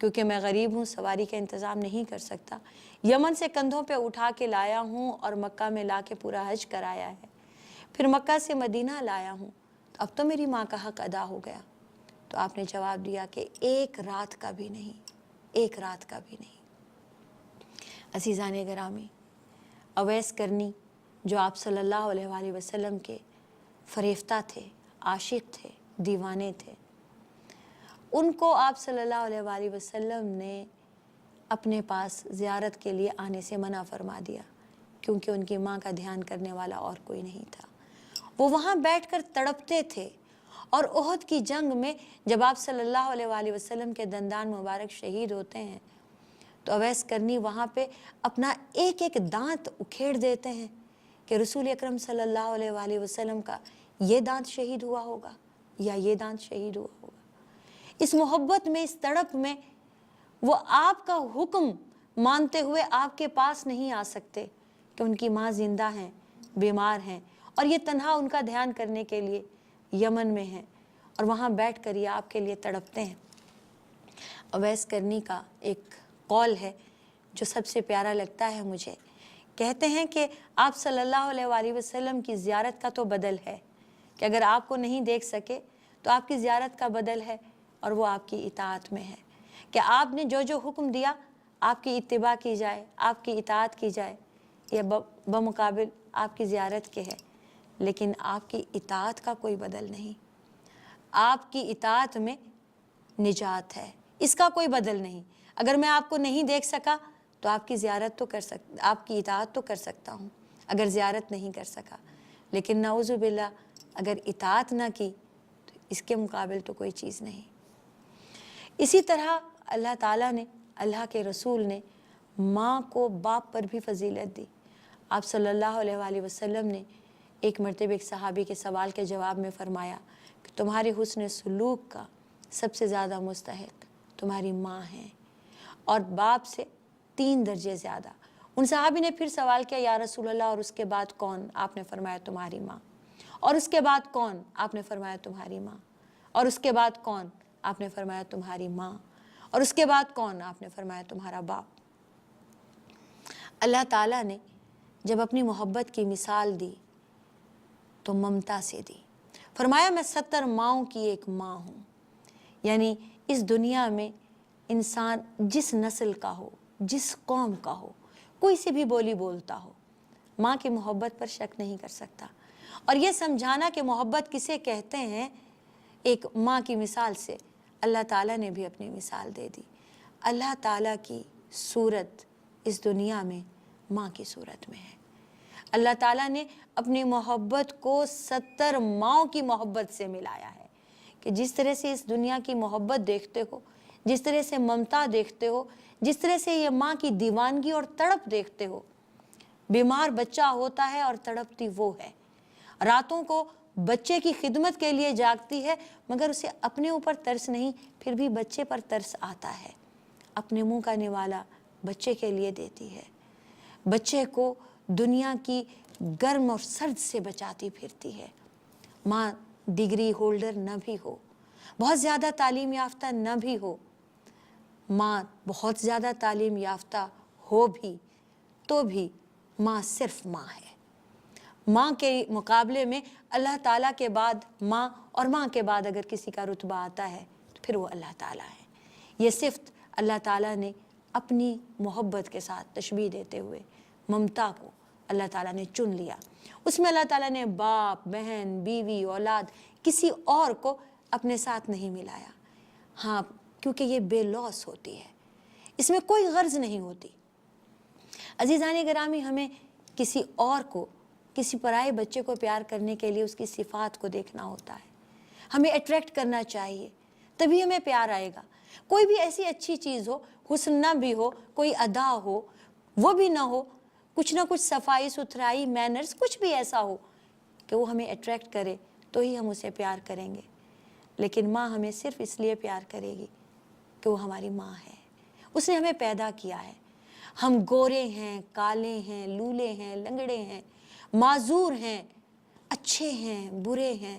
کیونکہ میں غریب ہوں، سواری کا انتظام نہیں کر سکتا، یمن سے کندھوں پہ اٹھا کے لایا ہوں اور مکہ میں لا کے پورا حج کرایا ہے، پھر مکہ سے مدینہ لایا ہوں، تو اب تو میری ماں کا حق ادا ہو گیا۔ تو آپ نے جواب دیا کہ ایک رات کا بھی نہیں، ایک رات کا بھی نہیں۔ عزیزان گرامی، اویس کرنی جو آپ صلی اللہ علیہ وآلہ وسلم کے فریفتہ تھے، عاشق تھے، دیوانے تھے، ان کو آپ صلی اللہ علیہ وآلہ وسلم نے اپنے پاس زیارت کے لیے آنے سے منع فرما دیا، کیونکہ ان کی ماں کا دھیان کرنے والا اور کوئی نہیں تھا۔ وہ وہاں بیٹھ کر تڑپتے تھے، اور احد کی جنگ میں جب آپ صلی اللہ علیہ وآلہ وسلم کے دندان مبارک شہید ہوتے ہیں تو اویس کرنی وہاں پہ اپنا ایک ایک دانت اکھیڑ دیتے ہیں کہ رسول اکرم صلی اللہ علیہ وآلہ وسلم کا یہ دانت شہید ہوا ہوگا یا یہ دانت شہید ہوا ہوگا۔ اس محبت میں، اس تڑپ میں وہ آپ کا حکم مانتے ہوئے آپ کے پاس نہیں آ سکتے کہ ان کی ماں زندہ ہیں، بیمار ہیں، اور یہ تنہا ان کا دھیان کرنے کے لیے یمن میں ہیں، اور وہاں بیٹھ کر یہ آپ کے لیے تڑپتے ہیں۔ اویس کرنی کا ایک قول ہے جو سب سے پیارا لگتا ہے مجھے۔ کہتے ہیں کہ آپ صلی اللہ علیہ وآلہ وسلم کی زیارت کا تو بدل ہے کہ اگر آپ کو نہیں دیکھ سکے تو آپ کی زیارت کا بدل ہے، اور وہ آپ کی اطاعت میں ہے کہ آپ نے جو جو حکم دیا آپ کی اتباع کی جائے، آپ کی اطاعت کی جائے، یہ بمقابل آپ کی زیارت کے ہے، لیکن آپ کی اطاعت کا کوئی بدل نہیں۔ آپ کی اطاعت میں نجات ہے، اس کا کوئی بدل نہیں۔ اگر میں آپ کو نہیں دیکھ سکا تو آپ کی زیارت تو آپ کی اطاعت تو کر سکتا ہوں، اگر زیارت نہیں کر سکا، لیکن نعوذ باللہ اگر اطاعت نہ کی تو اس کے مقابل تو کوئی چیز نہیں۔ اسی طرح اللہ تعالیٰ نے، اللہ کے رسول نے ماں کو باپ پر بھی فضیلت دی۔ آپ صلی اللہ علیہ وآلہ وسلم نے ایک مرتبہ ایک صحابی کے سوال کے جواب میں فرمایا کہ تمہاری حسن سلوک کا سب سے زیادہ مستحق تمہاری ماں ہے، اور باپ سے 3 درجے زیادہ۔ ان صحابی نے پھر سوال کیا، یا رسول اللہ اور اس کے بعد کون؟ آپ نے فرمایا تمہاری ماں۔ اور اس کے بعد کون؟ آپ نے فرمایا تمہاری ماں۔ اور اس کے بعد کون؟ آپ نے فرمایا تمہاری ماں۔ اور اس کے بعد کون؟ آپ نے فرمایا تمہارا باپ۔ اللہ تعالیٰ نے جب اپنی محبت کی مثال دی تو ممتا سے دی۔ فرمایا میں 70 ماؤں کی ایک ماں ہوں، یعنی اس دنیا میں انسان جس نسل کا ہو، جس قوم کا ہو، کوئی سی بھی بولی بولتا ہو، ماں کی محبت پر شک نہیں کر سکتا۔ اور یہ سمجھانا کہ محبت کسے کہتے ہیں، ایک ماں کی مثال سے اللہ تعالیٰ نے بھی اپنی مثال دے دی۔ اللہ تعالیٰ کی صورت اس دنیا میں ماں کی صورت میں ہے۔ اللہ تعالیٰ نے اپنی محبت کو 70 ماؤں کی محبت سے ملایا ہے کہ جس طرح سے اس دنیا کی محبت دیکھتے ہو، جس طرح سے ممتا دیکھتے ہو، جس طرح سے یہ ماں کی دیوانگی اور تڑپ دیکھتے ہو۔ بیمار بچہ ہوتا ہے اور تڑپتی وہ ہے، راتوں کو بچے کی خدمت کے لیے جاگتی ہے، مگر اسے اپنے اوپر ترس نہیں، پھر بھی بچے پر ترس آتا ہے، اپنے منہ کا نوالا بچے کے لیے دیتی ہے، بچے کو دنیا کی گرم اور سرد سے بچاتی پھرتی ہے۔ ماں ڈگری ہولڈر نہ بھی ہو، بہت زیادہ تعلیم یافتہ نہ بھی ہو، ماں بہت زیادہ تعلیم یافتہ ہو بھی تو بھی ماں صرف ماں ہے۔ ماں کے مقابلے میں اللہ تعالیٰ کے بعد ماں، اور ماں کے بعد اگر کسی کا رتبہ آتا ہے تو پھر وہ اللہ تعالیٰ ہے۔ یہ صفت اللہ تعالیٰ نے اپنی محبت کے ساتھ تشبیہ دیتے ہوئے ممتا کو اللہ تعالیٰ نے چن لیا۔ اس میں اللہ تعالیٰ نے باپ، بہن، بیوی، اولاد کسی اور کو اپنے ساتھ نہیں ملایا، ہاں کیونکہ یہ بے لوث ہوتی ہے، اس میں کوئی غرض نہیں ہوتی۔ عزیزان گرامی، ہمیں کسی اور کو، کسی پرائے بچے کو پیار کرنے کے لیے اس کی صفات کو دیکھنا ہوتا ہے، ہمیں اٹریکٹ کرنا چاہیے، تبھی ہمیں پیار آئے گا۔ کوئی بھی ایسی اچھی چیز ہو، حسن نہ بھی ہو، کوئی ادا ہو وہ بھی نہ ہو، کچھ نہ کچھ صفائی ستھرائی، مینرز، کچھ بھی ایسا ہو کہ وہ ہمیں اٹریکٹ کرے تو ہی ہم اسے پیار کریں گے۔ لیکن ماں ہمیں صرف اس لیے پیار کرے گی کہ وہ ہماری ماں ہے، اس نے ہمیں پیدا کیا ہے۔ ہم گورے ہیں، کالے ہیں، لولے ہیں، لنگڑے ہیں، معذور ہیں، اچھے ہیں، برے ہیں،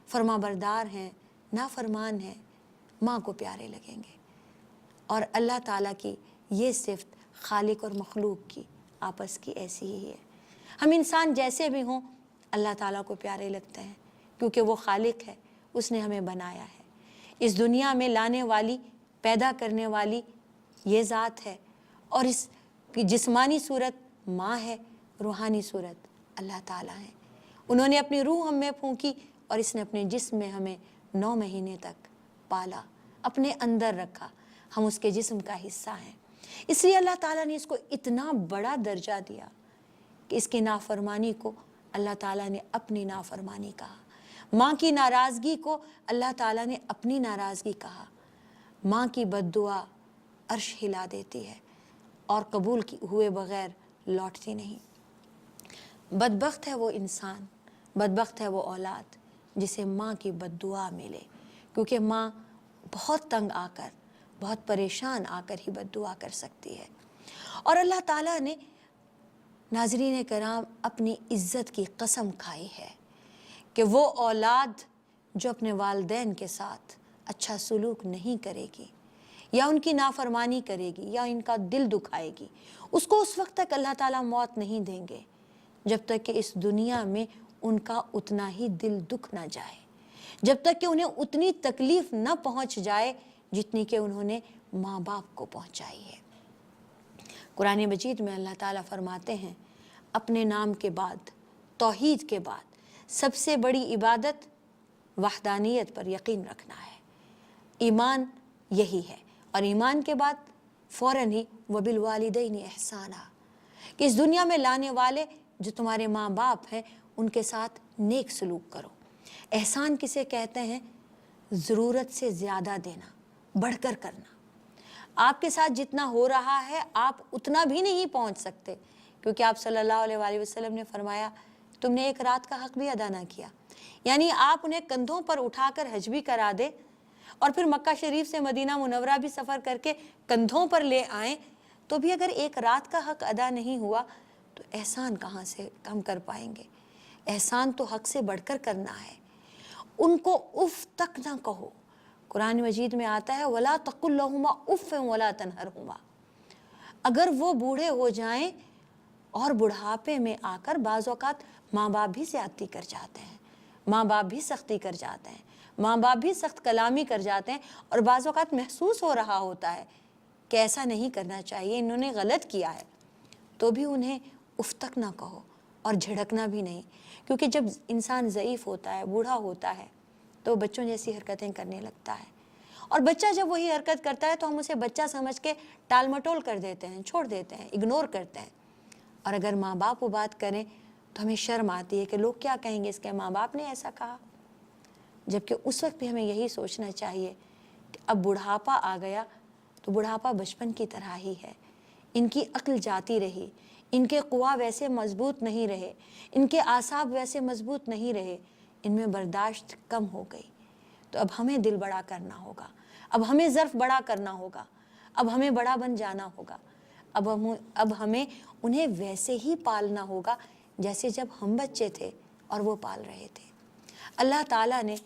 فرما بردار ہیں، نافرمان ہیں، ماں کو پیارے لگیں گے۔ اور اللہ تعالیٰ کی یہ صفت خالق اور مخلوق کی آپس کی ایسی ہی ہے۔ ہم انسان جیسے بھی ہوں اللہ تعالیٰ کو پیارے لگتے ہیں کیونکہ وہ خالق ہے، اس نے ہمیں بنایا ہے، اس دنیا میں لانے والی، پیدا کرنے والی یہ ذات ہے، اور اس کی جسمانی صورت ماں ہے، روحانی صورت اللہ تعالیٰ ہے۔ انہوں نے اپنی روح ہم میں پھونکی اور اس نے اپنے جسم میں ہمیں 9 مہینے تک پالا، اپنے اندر رکھا، ہم اس کے جسم کا حصہ ہیں۔ اس لیے اللہ تعالیٰ نے اس کو اتنا بڑا درجہ دیا کہ اس کی نافرمانی کو اللہ تعالیٰ نے اپنی نافرمانی کہا، ماں کی ناراضگی کو اللہ تعالیٰ نے اپنی ناراضگی کہا۔ ماں کی بد دعا عرش ہلا دیتی ہے اور قبول ہوئے بغیر لوٹتی نہیں۔ بدبخت ہے وہ انسان، بدبخت ہے وہ اولاد جسے ماں کی بد دعا ملے، کیونکہ ماں بہت تنگ آ کر، بہت پریشان آ کر ہی بد دعا کر سکتی ہے۔ اور اللہ تعالیٰ نے ناظرین کرام اپنی عزت کی قسم کھائی ہے کہ وہ اولاد جو اپنے والدین کے ساتھ اچھا سلوک نہیں کرے گی یا ان کی نافرمانی کرے گی یا ان کا دل دکھائے گی، اس کو اس وقت تک اللہ تعالیٰ موت نہیں دیں گے جب تک کہ اس دنیا میں ان کا اتنا ہی دل دکھ نہ جائے، جب تک کہ انہیں اتنی تکلیف نہ پہنچ جائے جتنی کہ انہوں نے ماں باپ کو پہنچائی ہے۔ قرآن مجید میں اللہ تعالیٰ فرماتے ہیں اپنے نام کے بعد، توحید کے بعد سب سے بڑی عبادت وحدانیت پر یقین رکھنا ہے، ایمان یہی ہے، اور ایمان کے بعد فوراً ہی وبالوالدین احسانا، کہ اس دنیا میں لانے والے جو تمہارے ماں باپ ہیں ان کے ساتھ نیک سلوک کرو۔ احسان کسے کہتے ہیں؟ ضرورت سے زیادہ دینا، بڑھ کر کرنا۔ آپ کے ساتھ جتنا ہو رہا ہے آپ اتنا بھی نہیں پہنچ سکتے، کیونکہ آپ صلی اللہ علیہ وآلہ وسلم نے فرمایا تم نے ایک رات کا حق بھی ادا نہ کیا، یعنی آپ انہیں کندھوں پر اٹھا کر حج بھی کرا دے اور پھر مکہ شریف سے مدینہ منورہ بھی سفر کر کے کندھوں پر لے آئیں، تو بھی اگر ایک رات کا حق ادا نہیں ہوا تو احسان کہاں سے کم کر پائیں گے؟ احسان تو حق سے بڑھ کر کرنا ہے۔ ان کو اف تک نہ کہو، قرآن مجید میں آتا ہے وَلَا تَقُلْ لَهُمَا اُفٍّ وَلَا تَنْهَرْهُمَا۔ اگر وہ بوڑھے ہو جائیں اور بڑھاپے میں آ کر بعض اوقات ماں باپ بھی زیادتی کر جاتے ہیں، ماں باپ بھی سختی کر جاتے ہیں، ماں باپ بھی سخت کلامی کر جاتے ہیں، اور بعض اوقات محسوس ہو رہا ہوتا ہے کہ ایسا نہیں کرنا چاہیے، انہوں نے غلط کیا ہے، تو بھی انہیں اف تک نہ کہو اور جھڑکنا بھی نہیں، کیونکہ جب انسان ضعیف ہوتا ہے، بوڑھا ہوتا ہے تو بچوں جیسی حرکتیں کرنے لگتا ہے، اور بچہ جب وہی حرکت کرتا ہے تو ہم اسے بچہ سمجھ کے ٹال مٹول کر دیتے ہیں، چھوڑ دیتے ہیں، اگنور کرتے ہیں۔ اور اگر ماں باپ وہ بات کریں تو ہمیں شرم آتی ہے کہ لوگ کیا کہیں گے، اس کے ماں باپ نے ایسا کہا، جبکہ اس وقت بھی ہمیں یہی سوچنا چاہیے کہ اب بڑھاپا آ گیا تو بڑھاپا بچپن کی طرح ہی ہے، ان کی عقل جاتی رہی، ان کے قوا ویسے مضبوط نہیں رہے، ان کے اعصاب ویسے مضبوط نہیں رہے، ان میں برداشت کم ہو گئی، تو اب ہمیں دل بڑا کرنا ہوگا، اب ہمیں ظرف بڑا کرنا ہوگا، اب ہمیں بڑا بن جانا ہوگا، اب ہمیں انہیں ویسے ہی پالنا ہوگا جیسے جب ہم بچے تھے اور وہ پال رہے تھے۔ اللہ تعالیٰ نے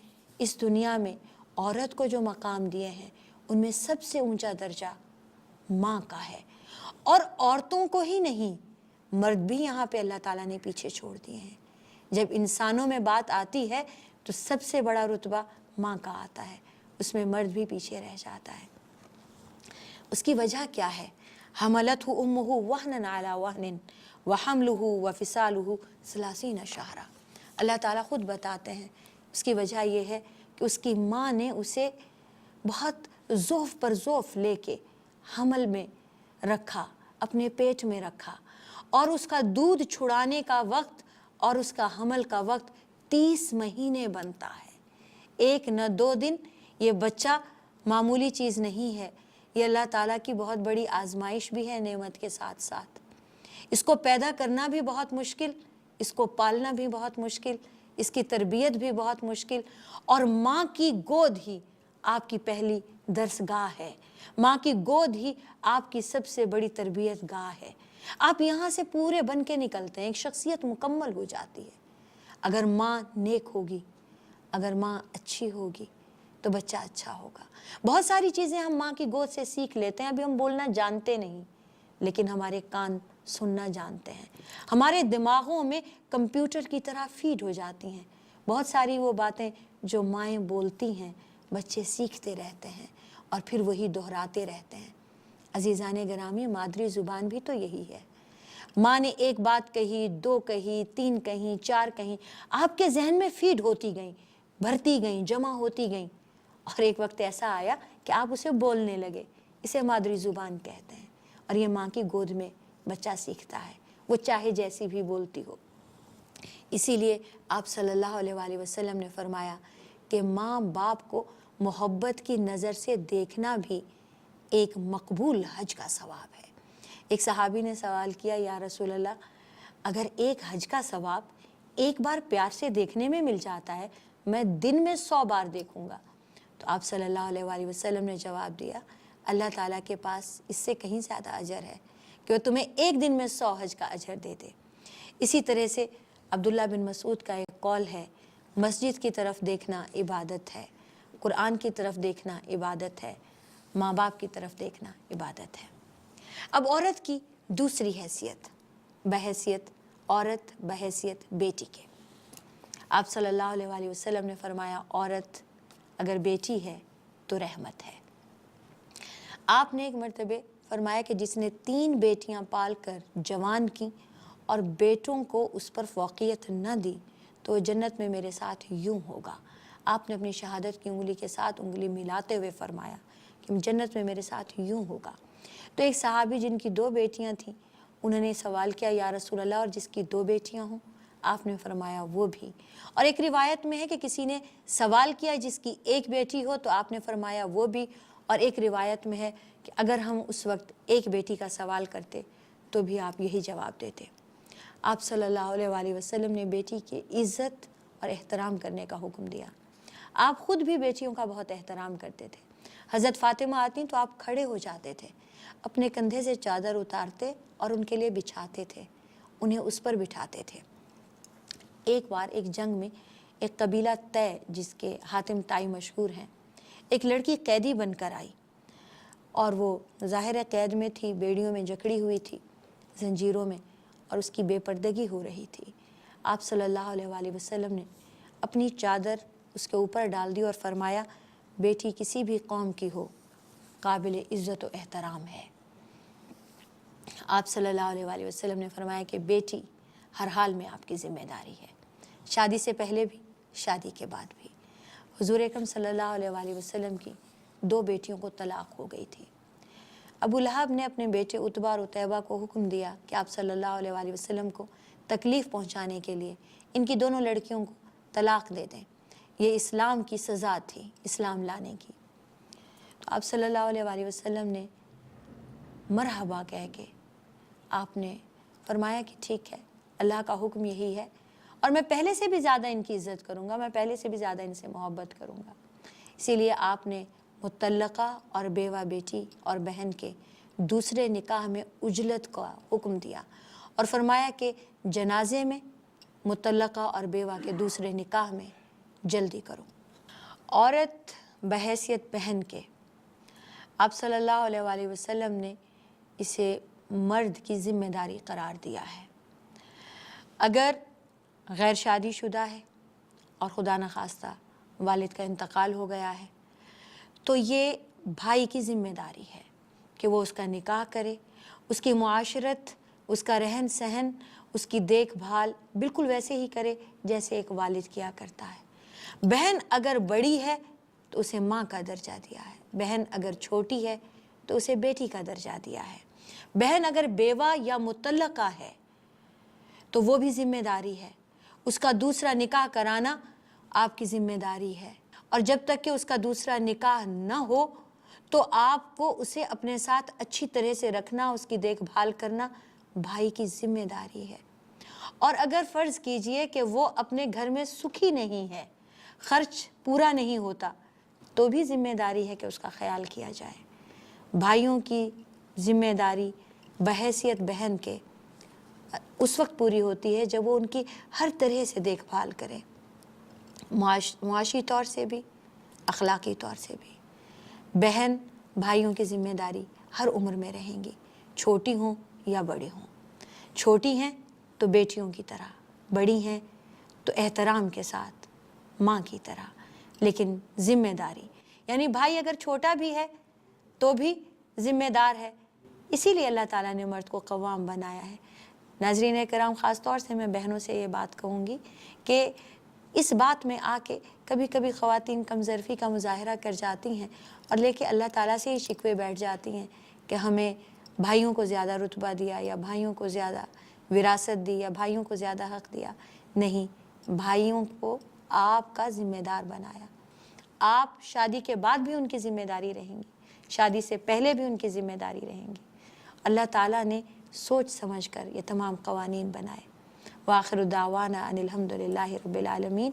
اس دنیا میں عورت کو جو مقام دیے ہیں ان میں سب سے اونچا درجہ ماں کا ہے، اور عورتوں کو ہی نہیں، مرد بھی یہاں پہ اللہ تعالیٰ نے پیچھے چھوڑ دیے ہیں۔ جب انسانوں میں بات آتی ہے تو سب سے بڑا رتبہ ماں کا آتا ہے، اس میں مرد بھی پیچھے رہ جاتا ہے۔ اس کی وجہ کیا ہے؟ حملتہ امہ وہنا علی وہن وحملہ وفصالہ 30 شہرا۔ اللہ تعالیٰ خود بتاتے ہیں اس کی وجہ یہ ہے کہ اس کی ماں نے اسے بہت ضعف پر ضعف لے کے حمل میں رکھا، اپنے پیٹ میں رکھا، اور اس کا دودھ چھڑانے کا وقت اور اس کا حمل کا وقت 30 مہینے بنتا ہے، 1 نہ 2 دن۔ یہ بچہ معمولی چیز نہیں ہے، یہ اللہ تعالیٰ کی بہت بڑی آزمائش بھی ہے نعمت کے ساتھ ساتھ۔ اس کو پیدا کرنا بھی بہت مشکل، اس کو پالنا بھی بہت مشکل، اس کی تربیت بھی بہت مشکل، اور ماں کی گود ہی آپ کی پہلی درس گاہ ہے، ماں کی گود ہی آپ کی سب سے بڑی تربیت گاہ ہے۔ آپ یہاں سے پورے بن کے نکلتے ہیں، ایک شخصیت مکمل ہو جاتی ہے۔ اگر ماں نیک ہوگی، اگر ماں اچھی ہوگی تو بچہ اچھا ہوگا۔ بہت ساری چیزیں ہم ماں کی گود سے سیکھ لیتے ہیں، ابھی ہم بولنا جانتے نہیں، لیکن ہمارے کان سننا جانتے ہیں، ہمارے دماغوں میں کمپیوٹر کی طرح فیڈ ہو جاتی ہیں بہت ساری وہ باتیں جو مائیں بولتی ہیں، بچے سیکھتے رہتے ہیں اور پھر وہی دہراتے رہتے ہیں۔ عزیزان گرامی، مادری زبان بھی تو یہی ہے۔ ماں نے ایک بات کہی، 2 کہی، 3 کہیں، 4 کہیں، آپ کے ذہن میں فیڈ ہوتی گئیں، بھرتی گئیں، جمع ہوتی گئیں، اور ایک وقت ایسا آیا کہ آپ اسے بولنے لگے۔ اسے مادری زبان کہتے ہیں، اور یہ ماں کی گود میں بچہ سیکھتا ہے، وہ چاہے جیسی بھی بولتی ہو۔ اسی لیے آپ صلی اللہ علیہ وآلہ وسلم نے فرمایا کہ ماں باپ کو محبت کی نظر سے دیکھنا بھی ایک مقبول حج کا ثواب ہے۔ ایک صحابی نے سوال کیا، یا رسول اللہ، اگر ایک حج کا ثواب ایک بار پیار سے دیکھنے میں مل جاتا ہے، میں دن میں 100 بار دیکھوں گا، تو آپ صلی اللہ علیہ وآلہ وسلم نے جواب دیا، اللہ تعالیٰ کے پاس اس سے کہیں زیادہ اجر ہے کہ وہ تمہیں ایک دن میں 100 حج کا اجر دے دے۔ اسی طرح سے عبداللہ بن مسعود کا ایک قول ہے، مسجد کی طرف دیکھنا عبادت ہے، قرآن کی طرف دیکھنا عبادت ہے، ماں باپ کی طرف دیکھنا عبادت ہے۔ اب عورت کی دوسری حیثیت، بحیثیت عورت، بحیثیت بیٹی کے، آپ صلی اللہ علیہ وآلہ وسلم نے فرمایا، عورت اگر بیٹی ہے تو رحمت ہے۔ آپ نے ایک مرتبہ فرمایا کہ جس نے 3 بیٹیاں پال کر جوان کی اور بیٹوں کو اس پر فوقیت نہ دی تو وہ جنت میں میرے ساتھ یوں ہوگا۔ آپ نے اپنی شہادت کی انگلی کے ساتھ انگلی ملاتے ہوئے فرمایا کہ جنت میں میرے ساتھ یوں ہوگا۔ تو ایک صحابی جن کی 2 بیٹیاں تھیں، انہوں نے سوال کیا، یا رسول اللہ، اور جس کی 2 بیٹیاں ہوں؟ آپ نے فرمایا وہ بھی۔ اور ایک روایت میں ہے کہ کسی نے سوال کیا جس کی 1 بیٹی ہو، تو آپ نے فرمایا وہ بھی۔ اور ایک روایت میں ہے کہ اگر ہم اس وقت 1 بیٹی کا سوال کرتے تو بھی آپ یہی جواب دیتے۔ آپ صلی اللہ علیہ وآلہ وسلم نے بیٹی کی عزت اور احترام کرنے کا حکم دیا۔ آپ خود بھی بیٹیوں کا بہت احترام کرتے تھے۔ حضرت فاطمہ آتی تو آپ کھڑے ہو جاتے تھے، اپنے کندھے سے چادر اتارتے اور ان کے لیے بچھاتے تھے، انہیں اس پر بٹھاتے تھے۔ ایک بار ایک جنگ میں ایک قبیلہ طے، جس کے حاتم طائی مشہور ہیں، ایک لڑکی قیدی بن کر آئی، اور وہ ظاہر قید میں تھی، بیڑیوں میں جکڑی ہوئی تھی، زنجیروں میں، اور اس کی بے پردگی ہو رہی تھی۔ آپ صلی اللہ علیہ وآلہ وسلم نے اپنی چادر اس کے اوپر ڈال دی اور فرمایا، بیٹی کسی بھی قوم کی ہو، قابل عزت و احترام ہے۔ آپ صلی اللہ علیہ وآلہ وسلم نے فرمایا کہ بیٹی ہر حال میں آپ کی ذمہ داری ہے، شادی سے پہلے بھی، شادی کے بعد بھی۔ حضور اکرم صلی اللہ علیہ وآلہ وسلم کی 2 بیٹیوں کو طلاق ہو گئی تھی۔ ابو لہب نے اپنے بیٹے عتبہ اور عتیبہ کو حکم دیا کہ آپ صلی اللہ علیہ وآلہ وسلم کو تکلیف پہنچانے کے لیے ان کی دونوں لڑکیوں کو طلاق دے دیں، یہ اسلام کی سزا تھی، اسلام لانے کی۔ تو آپ صلی اللہ علیہ وآلہ وسلم نے مرحبا کہہ کے آپ نے فرمایا کہ ٹھیک ہے، اللہ کا حکم یہی ہے، اور میں پہلے سے بھی زیادہ ان کی عزت کروں گا، میں پہلے سے بھی زیادہ ان سے محبت کروں گا۔ اسی لیے آپ نے مطلقہ اور بیوہ بیٹی اور بہن کے دوسرے نکاح میں عجلت کا حکم دیا، اور فرمایا کہ جنازے میں مطلقہ اور بیوہ کے دوسرے نکاح میں جلدی کرو۔ عورت بحیثیت بہن کے، آپ صلی اللہ علیہ وآلہ وسلم نے اسے مرد کی ذمہ داری قرار دیا ہے۔ اگر غیر شادی شدہ ہے اور خدا نخواستہ والد کا انتقال ہو گیا ہے، تو یہ بھائی کی ذمہ داری ہے کہ وہ اس کا نکاح کرے، اس کی معاشرت، اس کا رہن سہن، اس کی دیکھ بھال بالکل ویسے ہی کرے جیسے ایک والد کیا کرتا ہے۔ بہن اگر بڑی ہے تو اسے ماں کا درجہ دیا ہے، بہن اگر چھوٹی ہے تو اسے بیٹی کا درجہ دیا ہے۔ بہن اگر بیوہ یا مطلقہ ہے تو وہ بھی ذمہ داری ہے، اس کا دوسرا نکاح کرانا آپ کی ذمہ داری ہے، اور جب تک کہ اس کا دوسرا نکاح نہ ہو تو آپ کو اسے اپنے ساتھ اچھی طرح سے رکھنا، اس کی دیکھ بھال کرنا بھائی کی ذمہ داری ہے۔ اور اگر فرض کیجئے کہ وہ اپنے گھر میں سکھی نہیں ہے، خرچ پورا نہیں ہوتا، تو بھی ذمہ داری ہے کہ اس کا خیال کیا جائے۔ بھائیوں کی ذمہ داری بحیثیت بہن کے اس وقت پوری ہوتی ہے جب وہ ان کی ہر طرح سے دیکھ بھال کریں، معاشی طور سے بھی، اخلاقی طور سے بھی۔ بہن بھائیوں کی ذمہ داری ہر عمر میں رہیں گی، چھوٹی ہوں یا بڑی ہوں۔ چھوٹی ہیں تو بیٹیوں کی طرح، بڑی ہیں تو احترام کے ساتھ ماں کی طرح، لیکن ذمہ داری، یعنی بھائی اگر چھوٹا بھی ہے تو بھی ذمہ دار ہے، اسی لیے اللہ تعالیٰ نے مرد کو قوام بنایا ہے۔ ناظرین کرام، خاص طور سے میں بہنوں سے یہ بات کہوں گی کہ اس بات میں آ کے کبھی کبھی خواتین کم ظرفی کا مظاہرہ کر جاتی ہیں اور لے کے اللہ تعالیٰ سے ہی شکوے بیٹھ جاتی ہیں کہ ہمیں بھائیوں کو زیادہ رتبہ دیا یا بھائیوں کو زیادہ وراثت دی یا بھائیوں کو زیادہ حق دیا۔ نہیں، بھائیوں کو آپ کا ذمہ دار بنایا۔ آپ شادی کے بعد بھی ان کی ذمہ داری رہیں گی، شادی سے پہلے بھی ان کی ذمہ داری رہیں گی۔ اللہ تعالیٰ نے سوچ سمجھ کر یہ تمام قوانین بنائے۔ وآخر دعوانا ان الحمد للہ رب العالمین۔